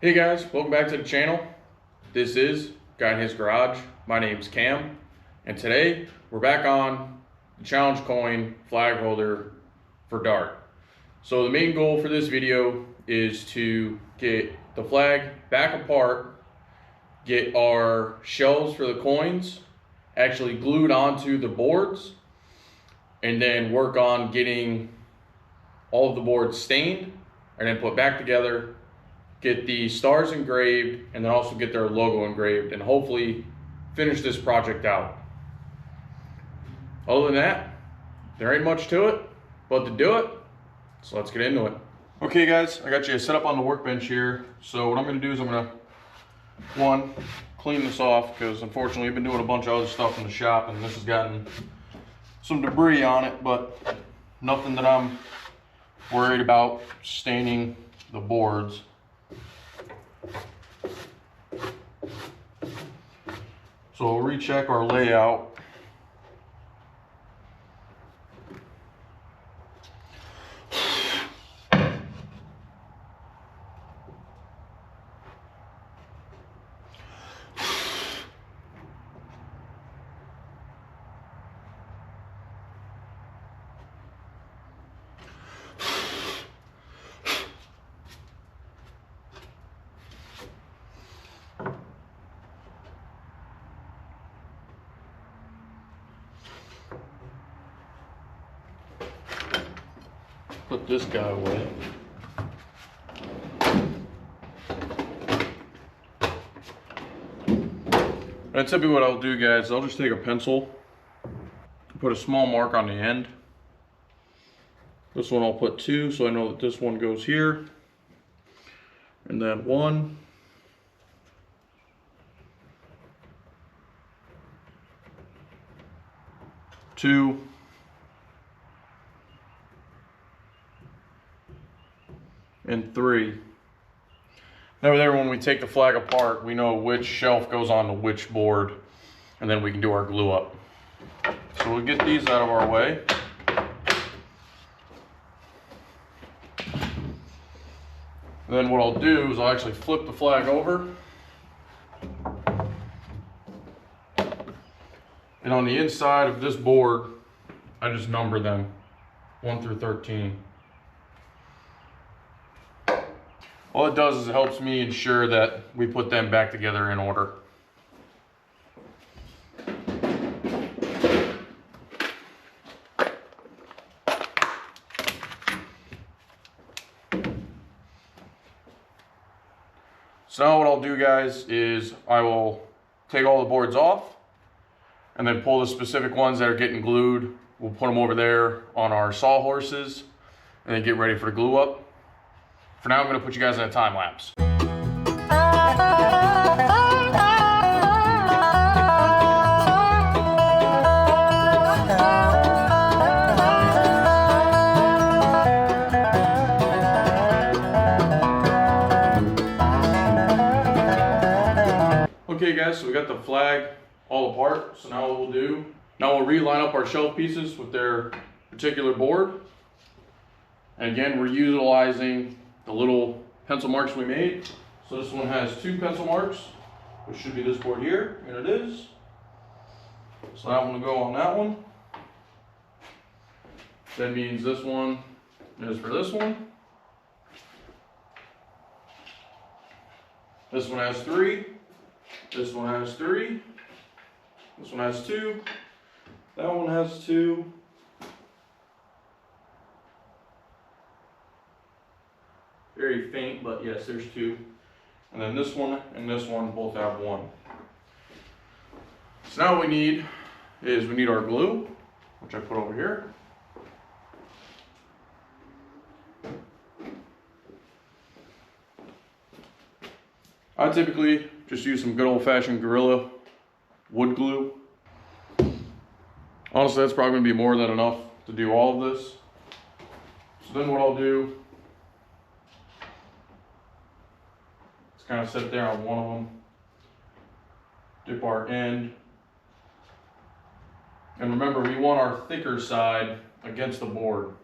Hey guys, welcome back to the channel. This is Guy in His Garage. My name's Cam, and today we're back on the challenge coin flag holder for Dart. So the main goal for this video is to get the flag back apart, get our shells for the coins actually glued onto the boards, and then work on getting all of the boards stained and then put back together, get the stars engraved, and then also get their logo engraved, and hopefully finish this project out. Other than that, there ain't much to it but to do it, so let's get into it. Okay guys, I got you set up on the workbench here. So what I'm gonna do is I'm gonna, clean this off, because unfortunately I've been doing a bunch of other stuff in the shop and this has gotten some debris on it, but nothing that I'm worried about staining the boards. So we'll recheck our layout. Put this guy away. And typically what I'll do, guys, I'll just take a pencil, put a small mark on the end. This one I'll put 2, so I know that this one goes here. And then 1. 2. And 3. Now there, when we take the flag apart, we know which shelf goes on to which board, and then we can do our glue up. So we'll get these out of our way. And then what I'll do is I'll actually flip the flag over. And on the inside of this board, I just number them 1 through 13. All it does is it helps me ensure that we put them back together in order. So now what I'll do, guys, is I will take all the boards off and then pull the specific ones that are getting glued. We'll put them over there on our sawhorses and then get ready for the glue up. For now, I'm going to put you guys in a time lapse. Okay guys, so we got the flag all apart. So now what we'll do, we'll reline up our shelf pieces with their particular board. And again, we're utilizing the little pencil marks we made. So this one has 2 pencil marks, which should be this board here, and it is. So that one will go on that one. That means this one is for this one. This one has 3. This one has 3. This one has 2. That one has 2. Very faint, but yes, there's 2. And then this one and this one both have 1. So now what we need is our glue, which I put over here. I typically just use some good old-fashioned Gorilla wood glue. Honestly, that's probably going to be more than enough to do all of this. So then what I'll do, kind of sit there on one of them, dip our end, and remember, we want our thicker side against the board.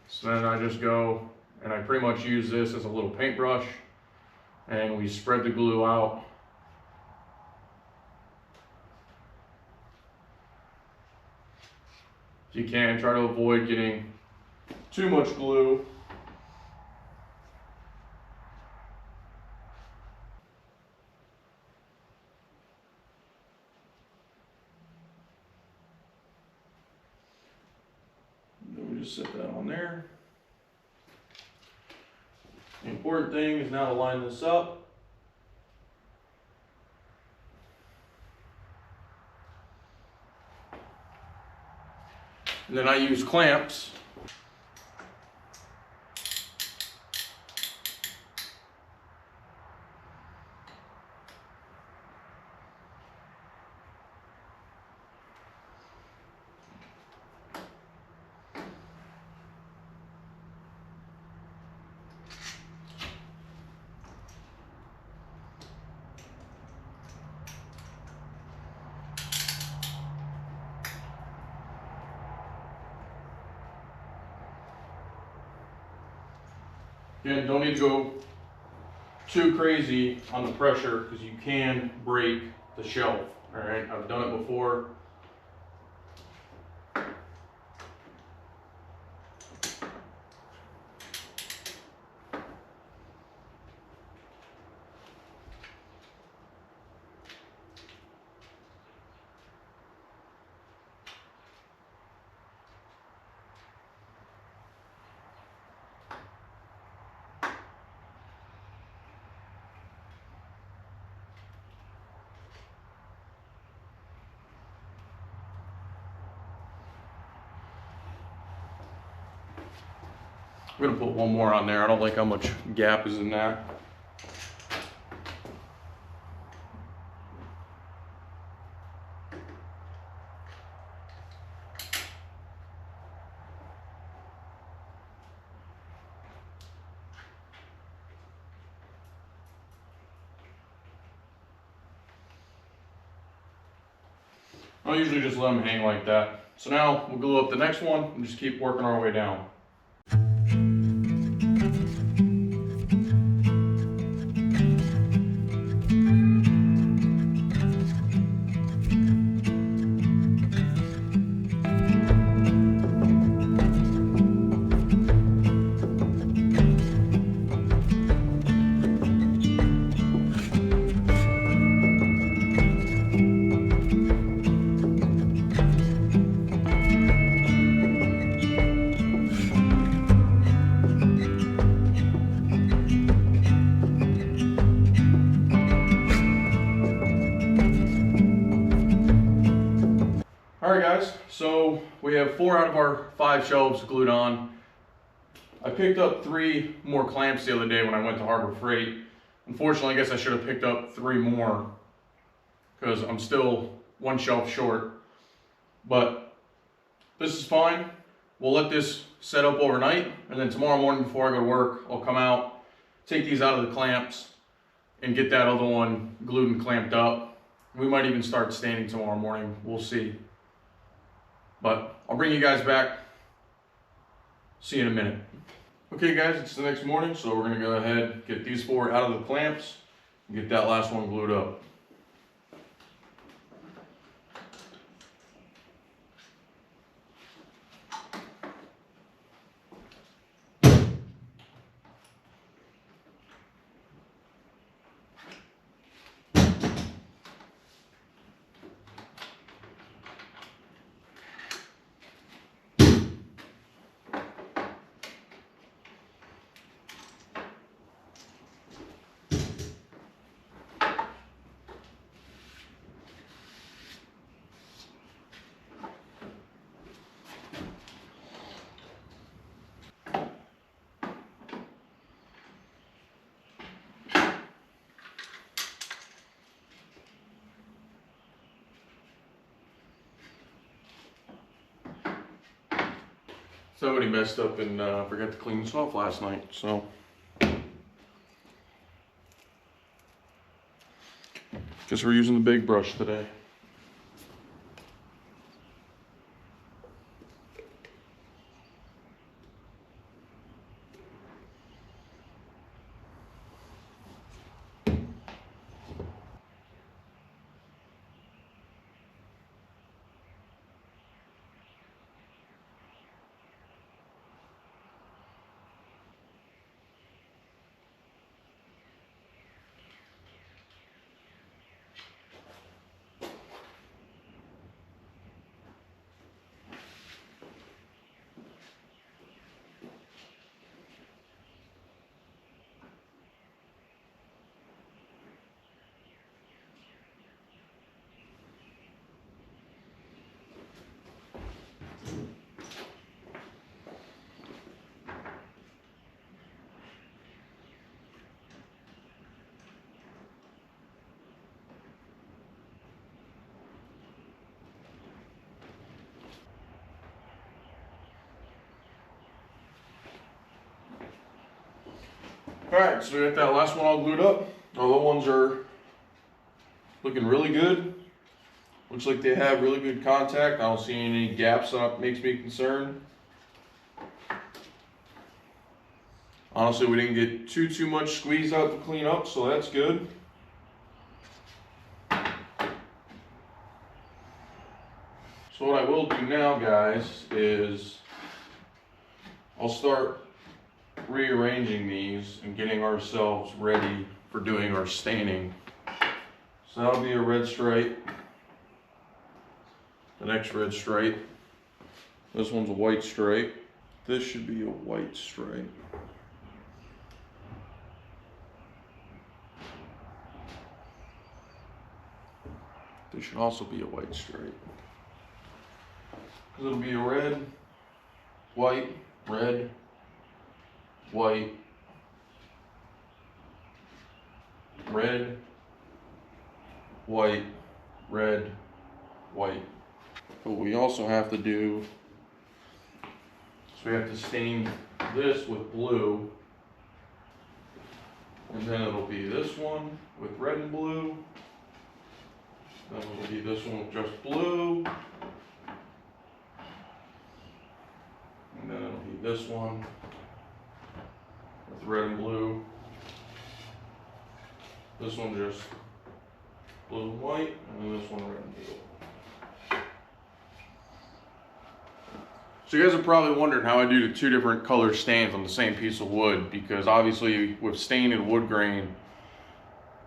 So then I just go and I pretty much use this as a little paintbrush, and we spread the glue out. If you can, try to avoid getting too much glue. Then we just set that on there. The important thing is now to line this up. And then I use clamps. Again, don't need to go too crazy on the pressure because you can break the shelf. All right, I've done it before. I'm gonna put one more on there. I don't like how much gap is in that. I usually just let them hang like that. So now we'll glue up the next one and just keep working our way down. Alright guys, so we have 4 out of our 5 shelves glued on. I picked up 3 more clamps the other day when I went to Harbor Freight. Unfortunately, I guess I should have picked up 3 more because I'm still 1 shelf short. But this is fine. We'll let this set up overnight, and then tomorrow morning before I go to work, I'll come out, take these out of the clamps, and get that other one glued and clamped up. We might even start standing tomorrow morning. We'll see. But I'll bring you guys back. See you in a minute. Okay guys, it's the next morning, so we're gonna go ahead, get these 4 out of the clamps, and get that last one glued up. Somebody messed up and forgot to clean this off last night, so. Guess we're using the big brush today. Alright, so we got that last one all glued up. All the ones are looking really good. Looks like they have really good contact. I don't see any gaps that makes me concerned. Honestly, we didn't get too much squeeze out to clean up, so that's good. So what I will do now, guys, is I'll start rearranging these and getting ourselves ready for doing our staining. So that'll be a red stripe. The next red stripe. This one's a white stripe. This should be a white stripe. This should also be a white stripe. It'll be a red, white, red, white, red, white, red, white. But we also have to do, so we have to stain this with blue, and then it'll be this one with red and blue, then it'll be this one with just blue, and then it'll be this one with red and blue, this one just blue and white, and then this one red and blue. So you guys are probably wondering how I do the two different color stains on the same piece of wood, because obviously with stain and wood grain,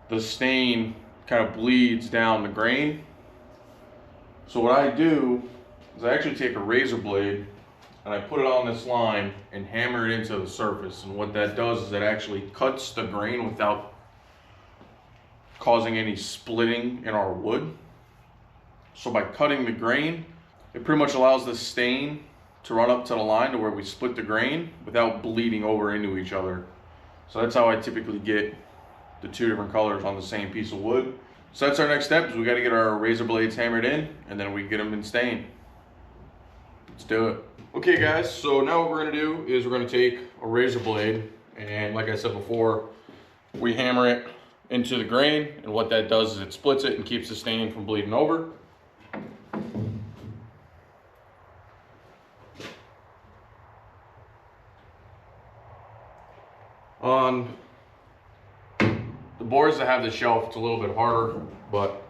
the stain kind of bleeds down the grain. So what I do is I actually take a razor blade and I put it on this line and hammer it into the surface. And what that does is it actually cuts the grain without causing any splitting in our wood. So by cutting the grain, it pretty much allows the stain to run up to the line to where we split the grain without bleeding over into each other. So that's how I typically get the two different colors on the same piece of wood. So that's our next step, is we got to get our razor blades hammered in, and then we get them in stain. Let's do it. Okay guys, so now what we're going to do is we're going to take a razor blade, and like I said before, we hammer it into the grain, and what that does is it splits it and keeps the stain from bleeding over. On the boards that have the shelf, it's a little bit harder, but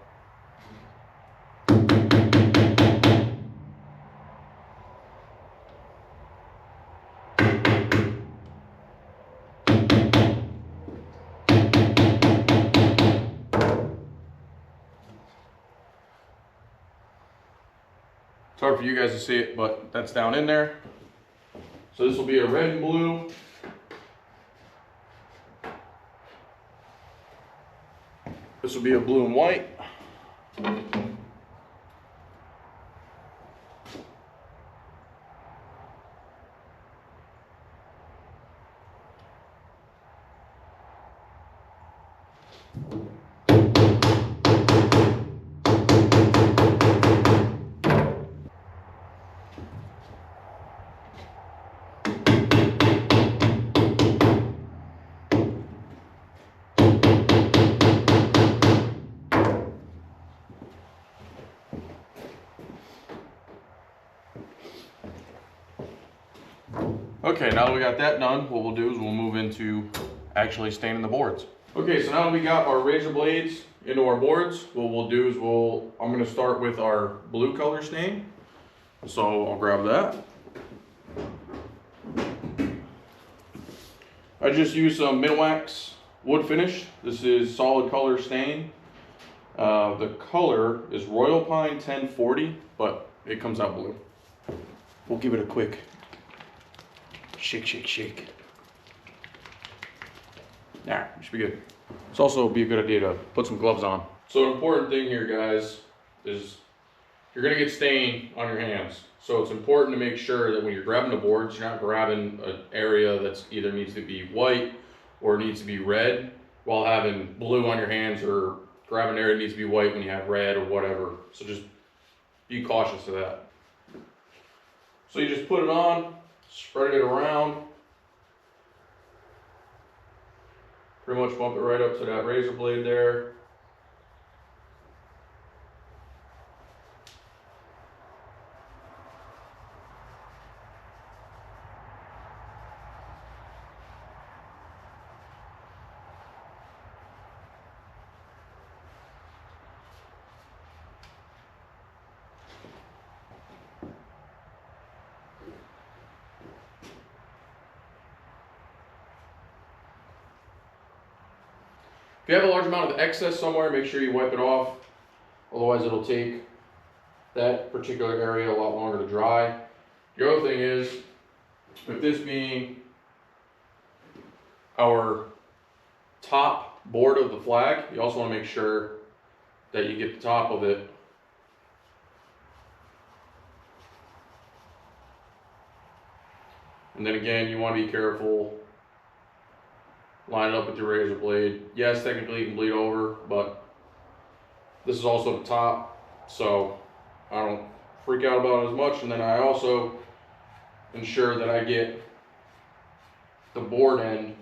it's hard for you guys to see it, but that's down in there. So this will be a red and blue. This will be a blue and white. Okay, now that we got that done, what we'll do is we'll move into actually staining the boards. Okay, so now that we got our razor blades into our boards, what we'll do is I'm gonna start with our blue color stain. So I'll grab that. I just used some Minwax wood finish. This is solid color stain. The color is Royal Pine 1040, but it comes out blue. We'll give it a quick shake, shake, shake. Nah, should be good. It's also be a good idea to put some gloves on. So an important thing here, guys, is you're gonna get stain on your hands. So it's important to make sure that when you're grabbing the boards, you're not grabbing an area that's either needs to be white or needs to be red while having blue on your hands, or grabbing an area that needs to be white when you have red or whatever. So just be cautious of that. So you just put it on, spread it around. Pretty much bump it right up to that razor blade there. If you have a large amount of excess somewhere, make sure you wipe it off. Otherwise, it'll take that particular area a lot longer to dry. The other thing is, with this being our top board of the flag, you also want to make sure that you get the top of it and then again, you want to be careful. Line it up with your razor blade. Yes, technically you can bleed over, but this is also the top, so I don't freak out about it as much. And then I also ensure that I get the board end,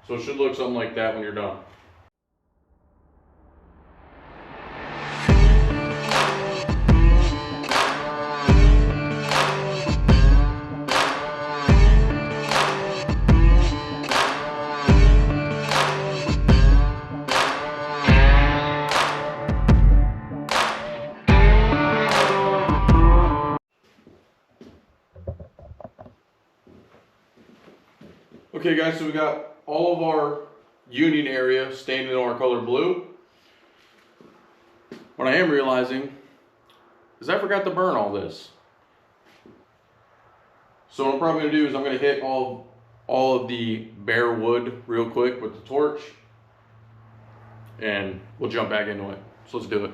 so it should look something like that when you're done. Okay guys, so we got all of our union area stained in our color blue. What I am realizing is I forgot to burn all this. So what I'm probably gonna do is I'm gonna hit all of the bare wood real quick with the torch, and we'll jump back into it. So let's do it.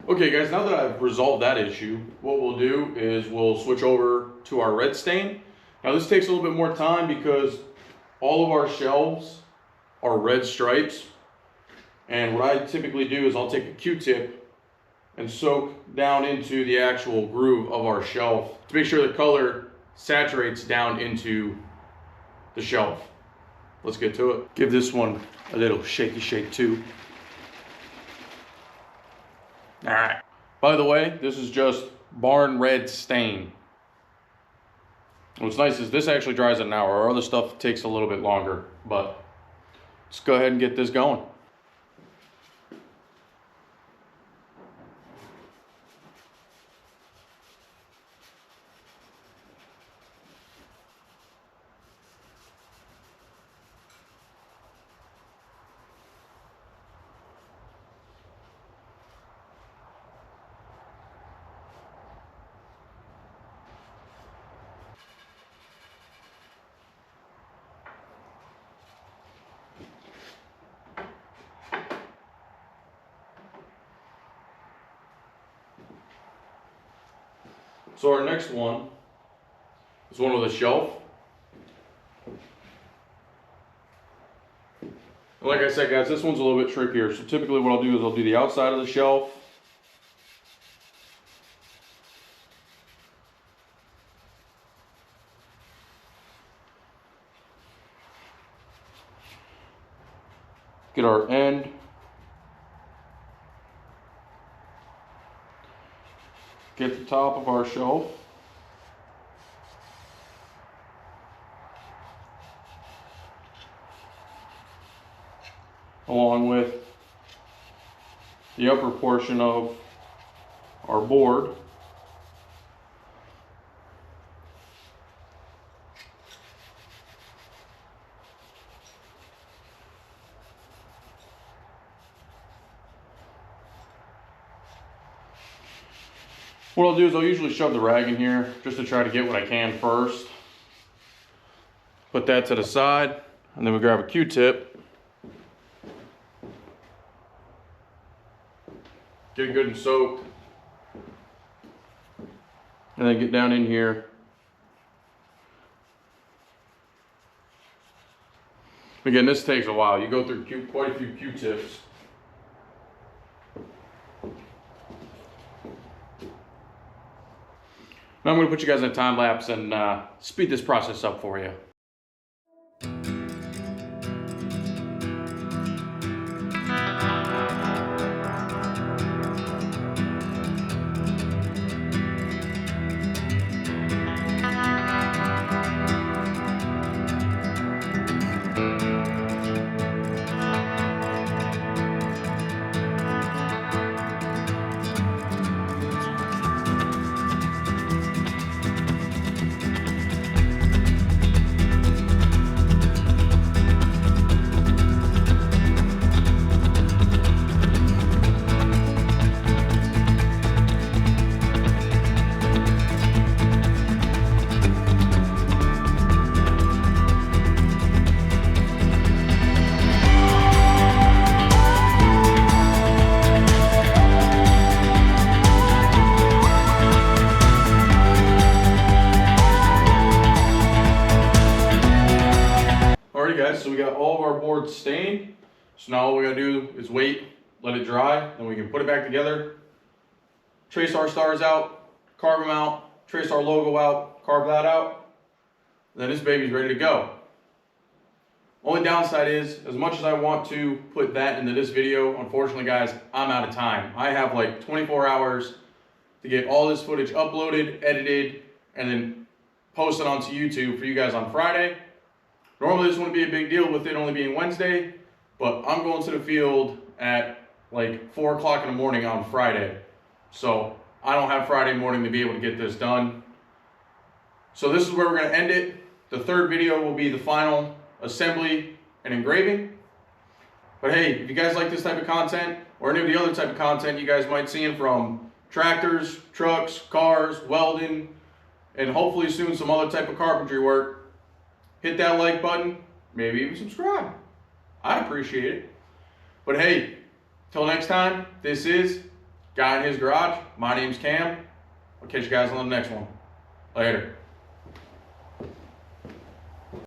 Okay guys, now that I've resolved that issue, what we'll do is we'll switch over to our red stain. Now this takes a little bit more time because all of our shelves are red stripes. And what I typically do is I'll take a Q-tip and soak down into the actual groove of our shelf to make sure the color saturates down into the shelf. Let's get to it. Give this one a little shaky shake too. All right. By the way, this is just barn red stain. What's nice is this actually dries in an hour. Our other stuff takes a little bit longer, but let's go ahead and get this going. So our next one is one with a shelf. And like I said guys, this one's a little bit trickier. So typically what I'll do is I'll do the outside of the shelf. Get our end. Get the top of our shelf. Along with the upper portion of our board. What I'll do is I'll usually shove the rag in here just to try to get what I can first. Put that to the side, and then we grab a Q-tip. Get it good and soaked. And then get down in here. Again, this takes a while. You go through quite a few Q-tips. Now I'm going to put you guys in a time lapse and speed this process up for you. Alrighty guys, so we got all of our boards stained. So now all we gotta do is wait, let it dry, then we can put it back together, trace our stars out, carve them out, trace our logo out, carve that out, then this baby's ready to go. Only downside is, as much as I want to put that into this video, unfortunately guys, I'm out of time. I have like 24 hours to get all this footage uploaded, edited, and then posted onto YouTube for you guys on Friday. Normally this wouldn't be a big deal with it only being Wednesday, but I'm going to the field at like 4 o'clock in the morning on Friday. So I don't have Friday morning to be able to get this done. So this is where we're gonna end it. The third video will be the final assembly and engraving. But hey, if you guys like this type of content or any of the other type of content you guys might see from tractors, trucks, cars, welding, and hopefully soon some other type of carpentry work, hit that like button, maybe even subscribe. I'd appreciate it. But hey, till next time, this is Guy in His Garage. My name's Cam. I'll catch you guys on the next one. Later.